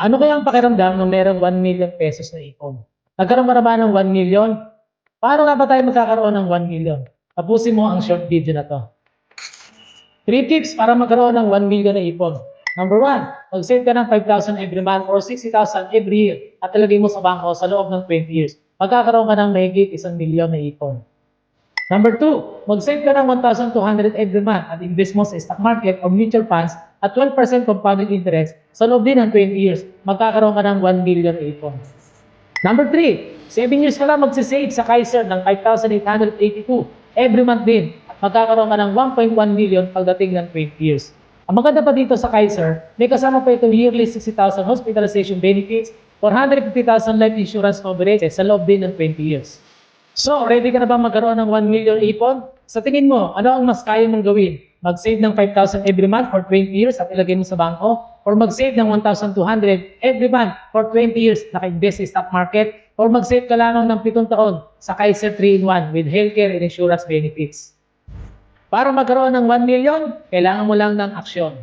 Ano kaya ang pakiramdam nung merong 1 million pesos na ipon? Nagkaroon ka na ba ng 1 million? Paano nga ba tayo magkakaroon ng 1 million? Tapusin mo ang short video na to. 3 tips para magkaroon ng 1 million na ipon. Number 1, mag-save ka ng 5,000 every month or 60,000 every year at ilagay mo sa bangko sa loob ng 20 years. Magkakaroon ka ng mahigit 1 milyon na ipon. Number 2, mag-save ka ng 1,200 every month at invest mo sa stock market o mutual funds at 12% compounded interest sa loob din ng 20 years. Magkakaroon ka ng 1 million ipon. Number 3, 7 years ka lang magsisave sa Kaiser ng 5,882 every month din. Magkakaroon ka ng 1.1 million pagdating ng 20 years. Ang maganda pa dito sa Kaiser, may kasama pa itong yearly 60,000 hospitalization benefits, 450,000 life insurance coverage sa loob din ng 20 years. So, ready ka na ba magkaroon ng 1 million ipon? Sa tingin mo, ano ang mas kaya mong gawin? Mag-save ng 5,000 every month for 20 years at ilagay mo sa bangko? Or mag-save ng 1,200 every month for 20 years naka-invest sa stock market? Or mag-save ka lamang ng 7 taon sa Kaiser 3-in-1 with healthcare and insurance benefits? Para magkaroon ng 1 million, kailangan mo lang ng aksyon.